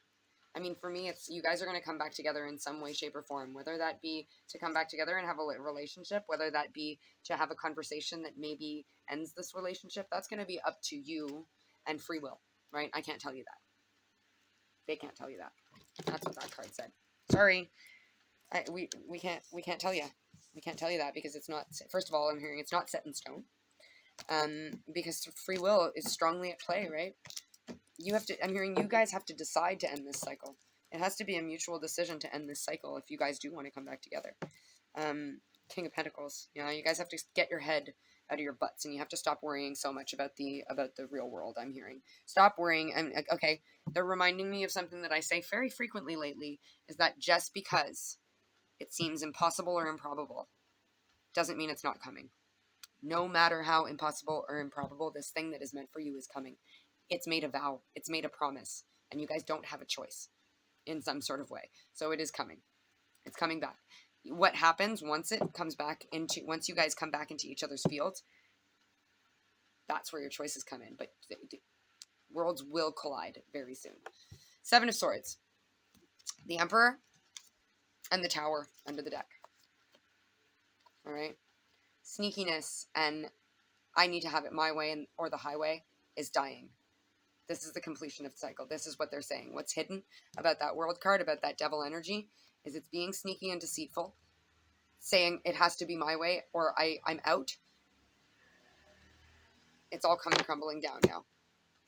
I mean, for me, it's you guys are going to come back together in some way, shape, or form, whether that be to come back together and have a relationship, whether that be to have a conversation that maybe ends this relationship. That's going to be up to you and free will, right? I can't tell you that. They can't tell you that. That's what that card said. Sorry. We can't tell you. We can't tell you that because it's not, first of all, I'm hearing it's not set in stone. Because free will is strongly at play, right? You have to, I'm hearing you guys have to decide to end this cycle. It has to be a mutual decision to end this cycle if you guys do want to come back together. King of Pentacles, you know, you guys have to get your head out of your butts and you have to stop worrying so much about the real world. I'm hearing. Stop worrying. Okay, they're reminding me of something that I say very frequently lately, is that just because it seems impossible or improbable doesn't mean it's not coming. No matter how impossible or improbable this thing that is meant for you is coming. It's made a vow. It's made a promise. And you guys don't have a choice in some sort of way. So it is coming. It's coming back. What happens once it comes back into, once you guys come back into each other's fields, that's where your choices come in. But worlds will collide very soon. Seven of Swords. The Emperor and the Tower under the deck. All right. Sneakiness and I need to have it my way or the highway is dying. This is the completion of the cycle. This is what they're saying. What's hidden about that world card, about that devil energy, is it's being sneaky and deceitful, saying it has to be my way or I'm out. It's all coming crumbling down now.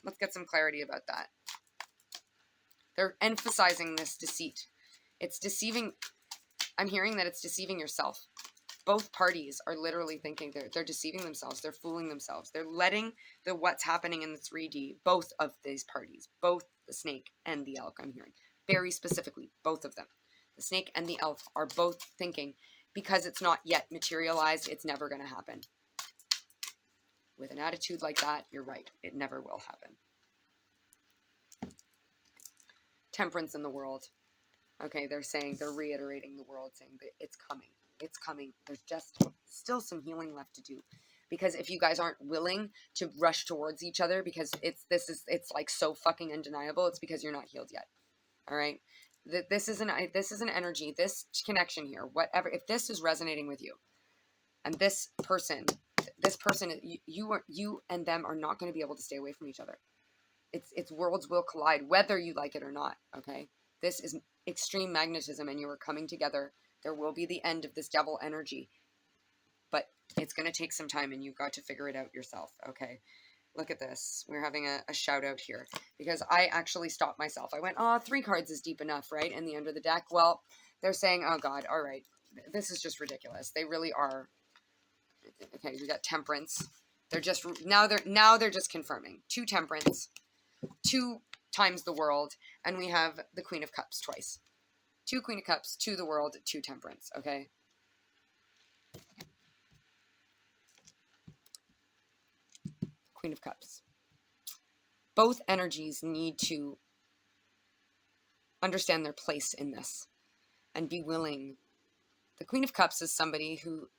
Let's get some clarity about that. They're emphasizing this deceit. It's deceiving. I'm hearing that it's deceiving yourself. Both parties are literally thinking they're deceiving themselves. They're fooling themselves. They're letting what's happening in the 3D, both of these parties, both the snake and the elk, I'm hearing. Very specifically, both of them. The snake and the elf are both thinking, because it's not yet materialized, it's never going to happen. With an attitude like that, you're right. It never will happen. Temperance in the world. Okay, they're reiterating the world, saying that it's coming. It's coming. There's just still some healing left to do. Because if you guys aren't willing to rush towards each other, because it's like so fucking undeniable, it's because you're not healed yet. All right? This is an energy, this connection here, whatever, if this is resonating with you, and this person, you and them are not going to be able to stay away from each other. It's worlds will collide, whether you like it or not, okay? This is extreme magnetism, and you are coming together. There will be the end of this devil energy, but it's going to take some time, and you've got to figure it out yourself, okay? Look at this. We're having a shout out here, because I actually stopped myself. I went, 3 cards is deep enough, right? And the under the deck, well, they're saying, oh God, all right, this is just ridiculous. They really are. Okay, we got Temperance. They're just, now they're just confirming. 2 Temperance, 2 times the world, and we have the Queen of Cups twice. 2 Queen of Cups, 2 the world, 2 Temperance, okay? Queen of Cups. Both energies need to understand their place in this and be willing. The Queen of Cups is somebody who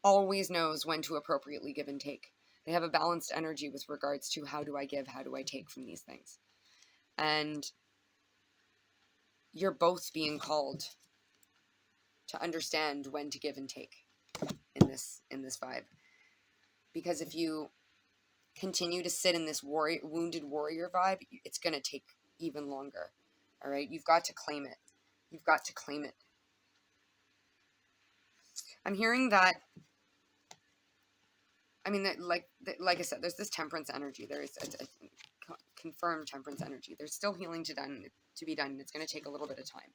always knows when to appropriately give and take. They have a balanced energy with regards to how do I give, how do I take from these things. And you're both being called to understand when to give and take in this vibe. Because if you continue to sit in this wounded warrior vibe, it's going to take even longer. All right? You've got to claim it. You've got to claim it. I'm hearing that, I mean, that like I said, there's this temperance energy. There is a confirmed temperance energy. There's still healing to be done, and it's going to take a little bit of time.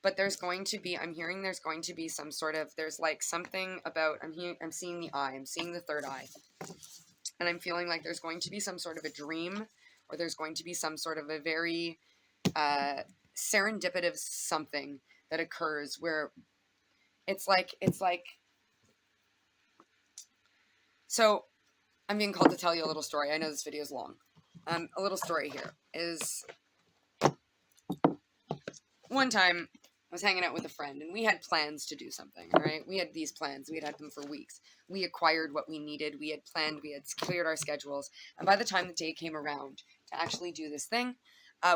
But there's going to be, I'm hearing there's going to be some sort of, there's like something about, I'm seeing the eye, I'm seeing the third eye. And I'm feeling like there's going to be some sort of a dream, or there's going to be some sort of a very serendipitous something that occurs where it's like, so I'm being called to tell you a little story. I know this video is long. A little story here is, one time I was hanging out with a friend, and we had plans to do something, all right? We had these plans. We had them for weeks. We acquired what we needed. We had planned. We had cleared our schedules. And by the time the day came around to actually do this thing,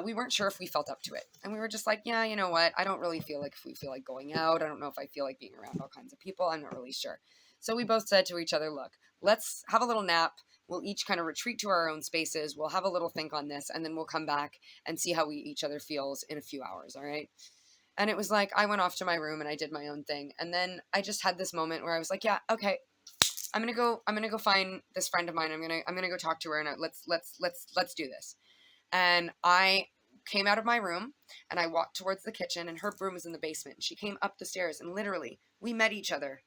we weren't sure if we felt up to it. And we were just like, yeah, you know what? I don't really feel like if we feel like going out. I don't know if I feel like being around all kinds of people. I'm not really sure. So we both said to each other, look, let's have a little nap. We'll each kind of retreat to our own spaces. We'll have a little think on this, and then we'll come back and see how each other feels in a few hours, all right? And it was like, I went off to my room and I did my own thing. And then I just had this moment where I was like, yeah, okay, I'm going to go find this friend of mine. I'm going to go talk to her, and let's do this. And I came out of my room and I walked towards the kitchen, and her room was in the basement. She came up the stairs, and literally we met each other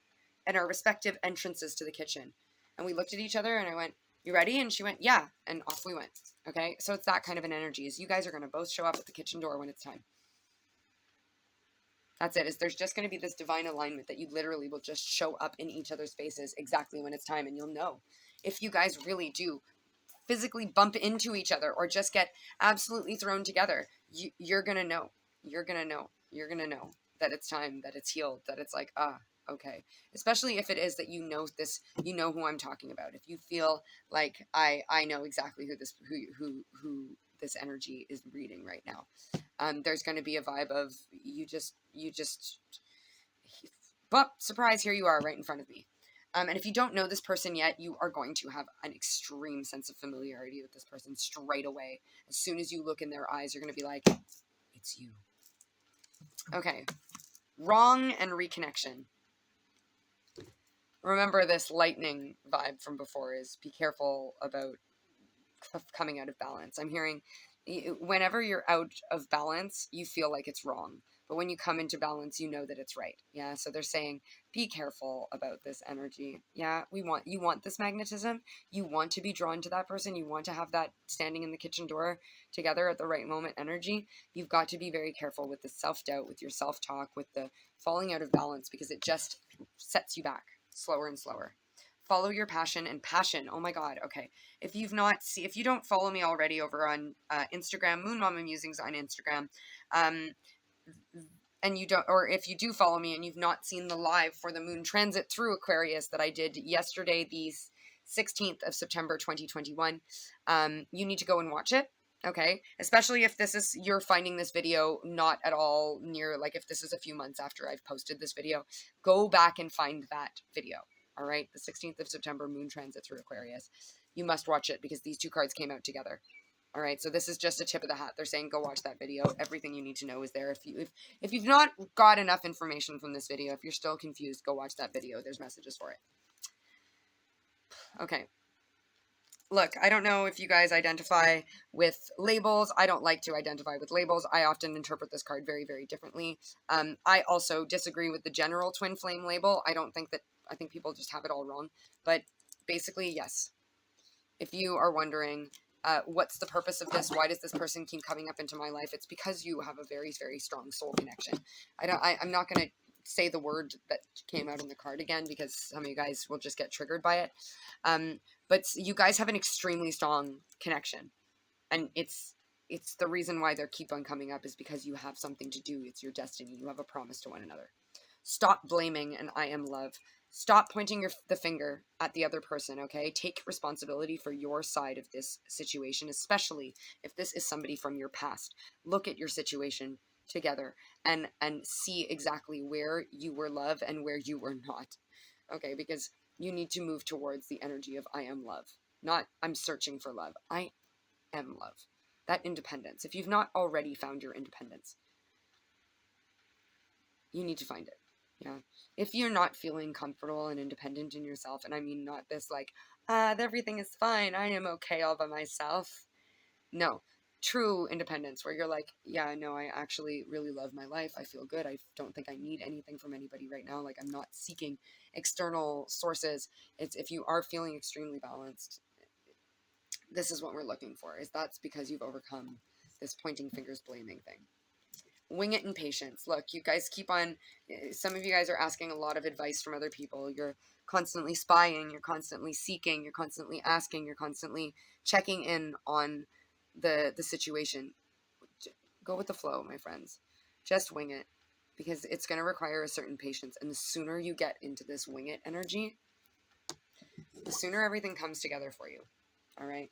at our respective entrances to the kitchen. And we looked at each other, and I went, you ready? And she went, yeah. And off we went. Okay. So it's that kind of an energy, is you guys are going to both show up at the kitchen door when it's time. That's it. Is there's just going to be this divine alignment that you literally will just show up in each other's faces exactly when it's time. And you'll know if you guys really do physically bump into each other or just get absolutely thrown together. You're going to know. You're going to know. You're going to know that it's time, that it's healed, that it's like, okay. Especially if it is that you know this, you know who I'm talking about. If you feel like I know exactly who this energy is reading right now. There's going to be a vibe of you just, but surprise, here you are right in front of me. And if you don't know this person yet, you are going to have an extreme sense of familiarity with this person straight away. As soon as you look in their eyes, you're going to be like, it's you. Okay. Wrong and reconnection. Remember this lightning vibe from before is be careful about coming out of balance. I'm hearing whenever you're out of balance, you feel like it's wrong. But when you come into balance, you know that it's right. Yeah. So they're saying, be careful about this energy. Yeah. You want this magnetism. You want to be drawn to that person. You want to have that standing in the kitchen door together at the right moment energy. You've got to be very careful with the self-doubt, with your self-talk, with the falling out of balance, because it just sets you back slower and slower. Follow your passion and passion. Oh my God. Okay. If you don't follow me already over on Instagram, Moon Mama Musings on Instagram, and you don't, or if you do follow me and you've not seen the live for the moon transit through Aquarius that I did yesterday, the 16th of September, 2021, you need to go and watch it. Okay. Especially if you're finding this video not at all near, like if this is a few months after I've posted this video, go back and find that video. All right. The 16th of September moon transit through Aquarius. You must watch it because these two cards came out together. All right. So this is just a tip of the hat. They're saying, go watch that video. Everything you need to know is there. If you've not got enough information from this video, if you're still confused, go watch that video. There's messages for it. Okay. Look, I don't know if you guys identify with labels. I don't like to identify with labels. I often interpret this card very, very differently. I also disagree with the general twin flame label. I think people just have it all wrong. But basically, yes. If you are wondering, what's the purpose of this? Why does this person keep coming up into my life? It's because you have a very, very strong soul connection. I'm not going to say the word that came out in the card again because some of you guys will just get triggered by it. But you guys have an extremely strong connection, and it's the reason why they keep on coming up is because you have something to do. It's your destiny. You have a promise to one another. Stop blaming and I am love. Stop pointing the finger at the other person, okay? Take responsibility for your side of this situation, especially if this is somebody from your past. Look at your situation together and see exactly where you were love and where you were not, okay? Because you need to move towards the energy of I am love, not I'm searching for love. I am love. That independence. If you've not already found your independence, you need to find it. Yeah. If you're not feeling comfortable and independent in yourself, and I mean not this like, everything is fine, I am okay all by myself. No. True independence, where you're like, yeah, no, I actually really love my life. I feel good. I don't think I need anything from anybody right now. Like, I'm not seeking external sources. It's if you are feeling extremely balanced, this is what we're looking for. Is that's because you've overcome this pointing fingers blaming thing. Wing it in patience. Look, you guys keep on, some of you guys are asking a lot of advice from other people. You're constantly spying, you're constantly seeking, you're constantly asking, you're constantly checking in on the situation. Go with the flow, my friends. Just wing it, because it's going to require a certain patience, and the sooner you get into this wing it energy, the sooner everything comes together for you. All right.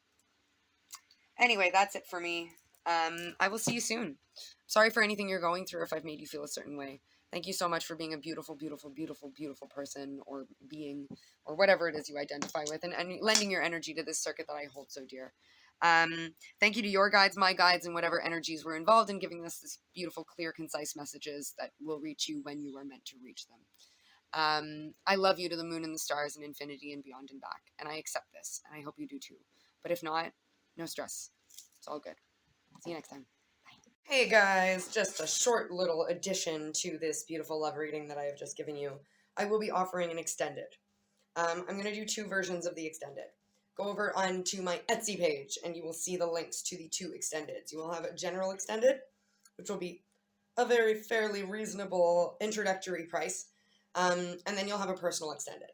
Anyway, that's it for me. I will see you soon. Sorry for anything you're going through if I've made you feel a certain way. Thank you so much for being a beautiful, beautiful, beautiful, beautiful person or being or whatever it is you identify with and lending your energy to this circuit that I hold so dear. Thank you to your guides, my guides, and whatever energies were involved in giving us this beautiful, clear, concise messages that will reach you when you are meant to reach them. I love you to the moon and the stars and infinity and beyond and back. And I accept this, and I hope you do too. But if not, no stress. It's all good. See you next time. Bye. Hey guys, just a short little addition to this beautiful love reading that I have just given you. I will be offering an extended. I'm going to do 2 versions of the extended. Go over onto my Etsy page and you will see the links to the 2 extendeds. You will have a general extended, which will be a very fairly reasonable introductory price, and then you'll have a personal extended.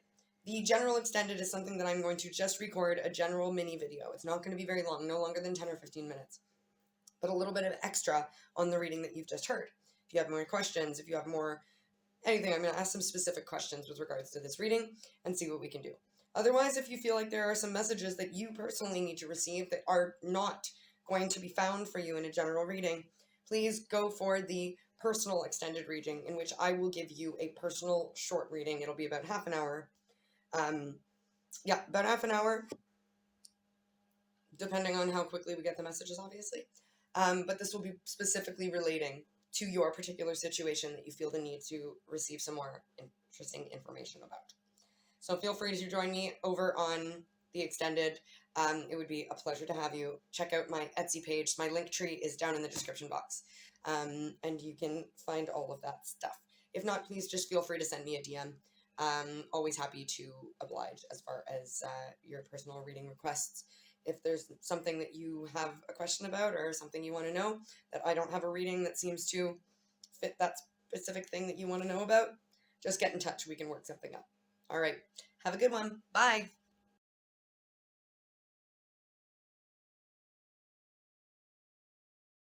The general extended is something that I'm going to just record a general mini video. It's not going to be very long, no longer than 10 or 15 minutes, but a little bit of extra on the reading that you've just heard. If you have more questions, if you have more anything, I'm going to ask some specific questions with regards to this reading and see what we can do. Otherwise, if you feel like there are some messages that you personally need to receive that are not going to be found for you in a general reading, please go for the personal extended reading, in which I will give you a personal short reading. It'll be about half an hour. About half an hour, depending on how quickly we get the messages, obviously. But this will be specifically relating to your particular situation that you feel the need to receive some more interesting information about. So feel free to join me over on the extended. It would be a pleasure to have you. Check out my Etsy page. My Linktree is down in the description box. And you can find all of that stuff. If not, please just feel free to send me a DM. Always happy to oblige as far as your personal reading requests. If there's something that you have a question about or something you want to know that I don't have a reading that seems to fit that specific thing that you want to know about, just get in touch. We can work something up. All right. Have a good one. Bye.